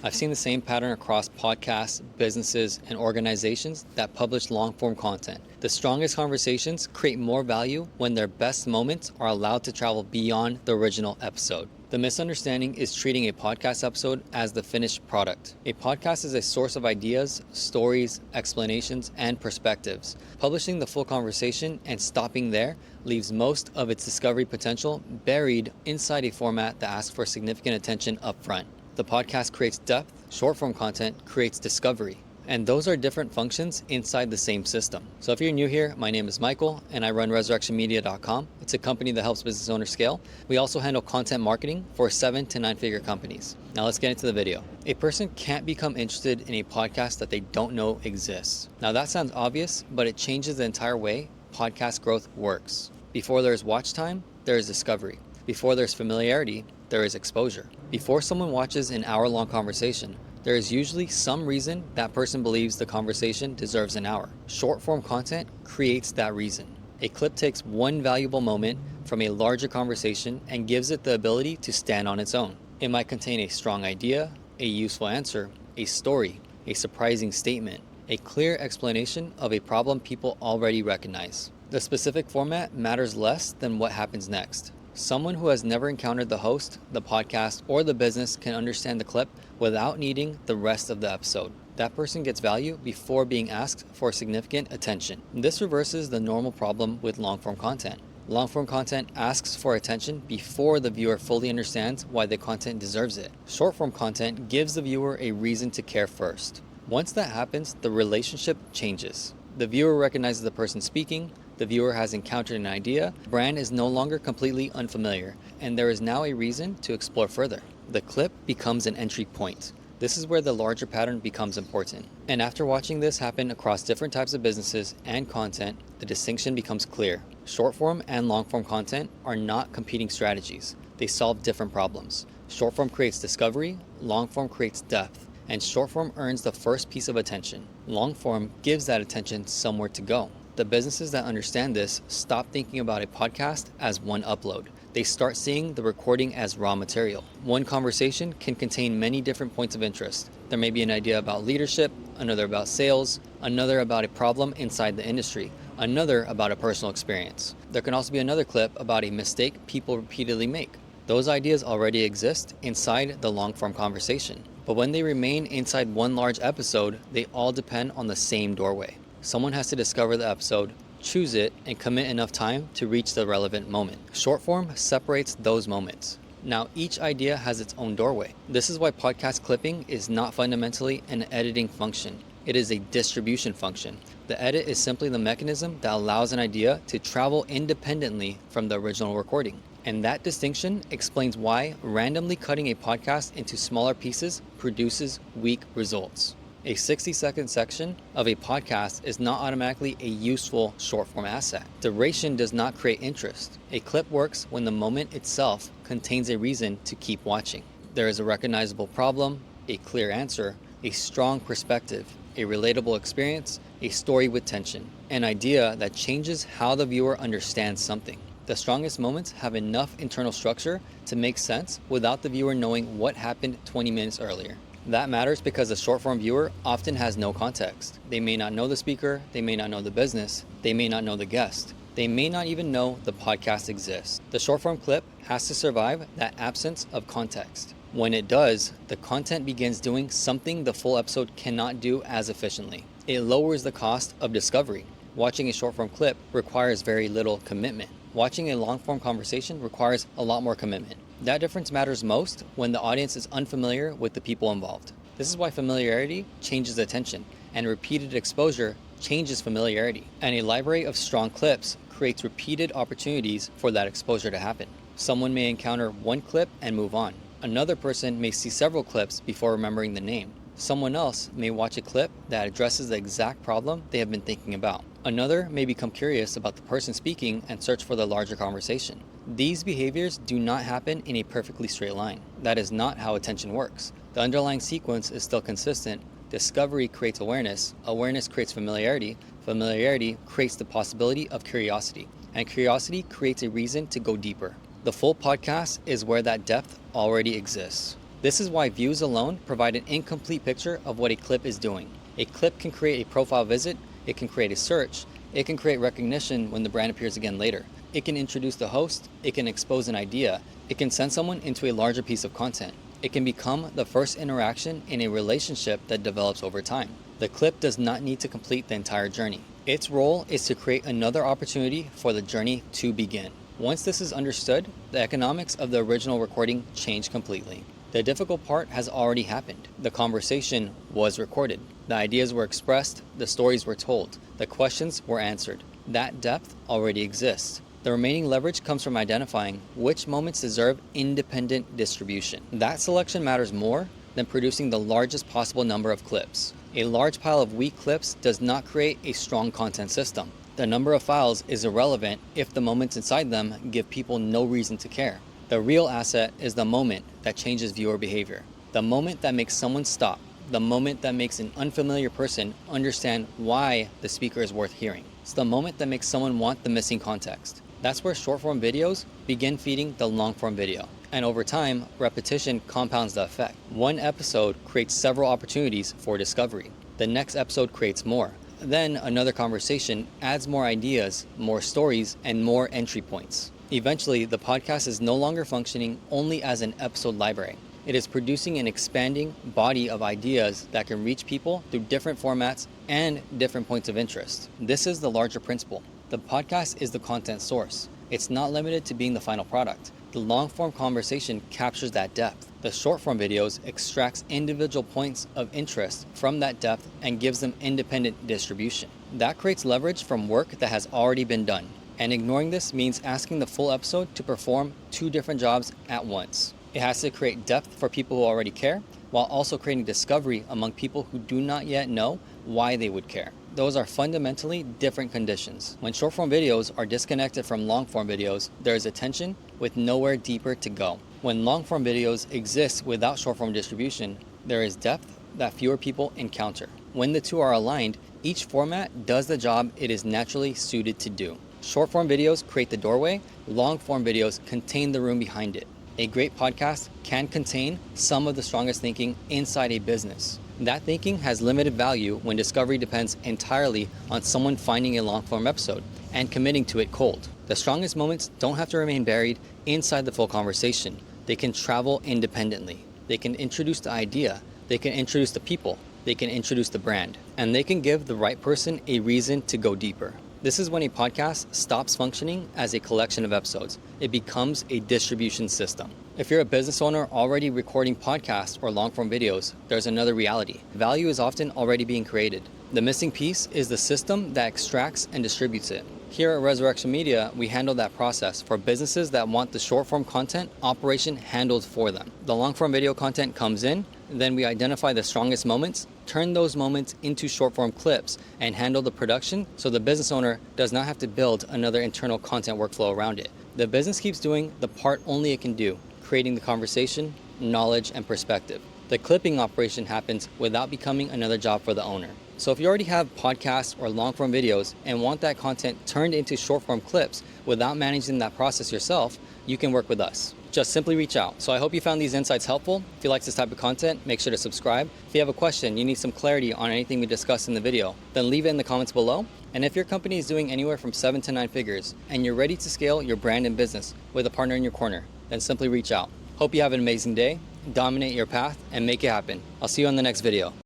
I've seen the same pattern across podcasts, businesses, and organizations that publish long-form content. The strongest conversations create more value when their best moments are allowed to travel beyond the original episode. The misunderstanding is treating a podcast episode as the finished product. A podcast is a source of ideas, stories, explanations, and perspectives. Publishing the full conversation and stopping there leaves most of its discovery potential buried inside a format that asks for significant attention up front. The podcast creates depth, short-form content creates discovery. And those are different functions inside the same system. So if you're new here, my name is Michael and I run ResurrectionMedia.com. It's a company that helps business owners scale. We also handle content marketing for 7 to 9 figure companies. Now let's get into the video. A person can't become interested in a podcast that they don't know exists. Now that sounds obvious, but it changes the entire way podcast growth works. Before there's watch time, there is discovery. Before there's familiarity, there is exposure. Before someone watches an hour-long conversation, there is usually some reason that person believes the conversation deserves an hour. Short-form content creates that reason. A clip takes one valuable moment from a larger conversation and gives it the ability to stand on its own. It might contain a strong idea, a useful answer, a story, a surprising statement, a clear explanation of a problem people already recognize. The specific format matters less than what happens next. Someone who has never encountered the host, the podcast, or the business can understand the clip without needing the rest of the episode. That person gets value before being asked for significant attention. This reverses the normal problem with long-form content. Long-form content asks for attention before the viewer fully understands why the content deserves it. Short-form content gives the viewer a reason to care first. Once that happens, the relationship changes. The viewer recognizes the person speaking, the viewer has encountered an idea, the brand is no longer completely unfamiliar, and there is now a reason to explore further. The clip becomes an entry point. This is where the larger pattern becomes important. And after watching this happen across different types of businesses and content, the distinction becomes clear. Short-form and long-form content are not competing strategies. They solve different problems. Short-form creates discovery, long-form creates depth, and short-form earns the first piece of attention. Long-form gives that attention somewhere to go. The businesses that understand this stop thinking about a podcast as one upload. They start seeing the recording as raw material. One conversation can contain many different points of interest. There may be an idea about leadership, another about sales, another about a problem inside the industry, another about a personal experience. There can also be another clip about a mistake people repeatedly make. Those ideas already exist inside the long-form conversation. But when they remain inside one large episode, they all depend on the same doorway. Someone has to discover the episode, choose it, and commit enough time to reach the relevant moment. Short form separates those moments. Now, each idea has its own doorway. This is why podcast clipping is not fundamentally an editing function. It is a distribution function. The edit is simply the mechanism that allows an idea to travel independently from the original recording. And that distinction explains why randomly cutting a podcast into smaller pieces produces weak results. A 60-second section of a podcast is not automatically a useful short-form asset. Duration does not create interest. A clip works when the moment itself contains a reason to keep watching. There is a recognizable problem, a clear answer, a strong perspective, a relatable experience, a story with tension, an idea that changes how the viewer understands something. The strongest moments have enough internal structure to make sense without the viewer knowing what happened 20 minutes earlier. That matters because the short-form viewer often has no context. They may not know the speaker, they may not know the business, they may not know the guest. They may not even know the podcast exists. The short-form clip has to survive that absence of context. When it does, the content begins doing something the full episode cannot do as efficiently. It lowers the cost of discovery. Watching a short-form clip requires very little commitment. Watching a long-form conversation requires a lot more commitment. That difference matters most when the audience is unfamiliar with the people involved. This is why familiarity changes attention, and repeated exposure changes familiarity. And a library of strong clips creates repeated opportunities for that exposure to happen. Someone may encounter one clip and move on. Another person may see several clips before remembering the name. Someone else may watch a clip that addresses the exact problem they have been thinking about. Another may become curious about the person speaking and search for the larger conversation. These behaviors do not happen in a perfectly straight line. That is not how attention works. The underlying sequence is still consistent. Discovery creates awareness. Awareness creates familiarity. Familiarity creates the possibility of curiosity. And curiosity creates a reason to go deeper. The full podcast is where that depth already exists. This is why views alone provide an incomplete picture of what a clip is doing. A clip can create a profile visit, it can create a search, it can create recognition when the brand appears again later. It can introduce the host, it can expose an idea, it can send someone into a larger piece of content. It can become the first interaction in a relationship that develops over time. The clip does not need to complete the entire journey. Its role is to create another opportunity for the journey to begin. Once this is understood, the economics of the original recording change completely. The difficult part has already happened. The conversation was recorded. The ideas were expressed, the stories were told, the questions were answered. That depth already exists. The remaining leverage comes from identifying which moments deserve independent distribution. That selection matters more than producing the largest possible number of clips. A large pile of weak clips does not create a strong content system. The number of files is irrelevant if the moments inside them give people no reason to care. The real asset is the moment that changes viewer behavior. The moment that makes someone stop. The moment that makes an unfamiliar person understand why the speaker is worth hearing. It's the moment that makes someone want the missing context. That's where short-form videos begin feeding the long-form video. And over time, repetition compounds the effect. One episode creates several opportunities for discovery. The next episode creates more. Then another conversation adds more ideas, more stories, and more entry points. Eventually, the podcast is no longer functioning only as an episode library. It is producing an expanding body of ideas that can reach people through different formats and different points of interest. This is the larger principle. The podcast is the content source. It's not limited to being the final product. The long-form conversation captures that depth. The short-form videos extracts individual points of interest from that depth and gives them independent distribution. That creates leverage from work that has already been done. And ignoring this means asking the full episode to perform two different jobs at once. It has to create depth for people who already care, while also creating discovery among people who do not yet know why they would care. Those are fundamentally different conditions. When short-form videos are disconnected from long-form videos, there is attention with nowhere deeper to go. When long-form videos exist without short-form distribution, there is depth that fewer people encounter. When the two are aligned, each format does the job it is naturally suited to do. Short-form videos create the doorway, long-form videos contain the room behind it. A great podcast can contain some of the strongest thinking inside a business. That thinking has limited value when discovery depends entirely on someone finding a long-form episode and committing to it cold. The strongest moments don't have to remain buried inside the full conversation. They can travel independently. They can introduce the idea. They can introduce the people. They can introduce the brand. And they can give the right person a reason to go deeper. This is when a podcast stops functioning as a collection of episodes. It becomes a distribution system. If you're a business owner already recording podcasts or long-form videos, there's another reality. Value is often already being created. The missing piece is the system that extracts and distributes it. Here at Resurreccion Media, we handle that process for businesses that want the short-form content operation handled for them. The long-form video content comes in, then we identify the strongest moments, turn those moments into short-form clips, and handle the production so the business owner does not have to build another internal content workflow around it. The business keeps doing the part only it can do, creating the conversation, knowledge, and perspective. The clipping operation happens without becoming another job for the owner. So if you already have podcasts or long-form videos and want that content turned into short-form clips without managing that process yourself, you can work with us. Just simply reach out. So I hope you found these insights helpful. If you like this type of content, make sure to subscribe. If you have a question, you need some clarity on anything we discussed in the video, then leave it in the comments below. And if your company is doing anywhere from 7 to 9 figures and you're ready to scale your brand and business with a partner in your corner, then simply reach out. Hope you have an amazing day, dominate your path, and make it happen. I'll see you on the next video.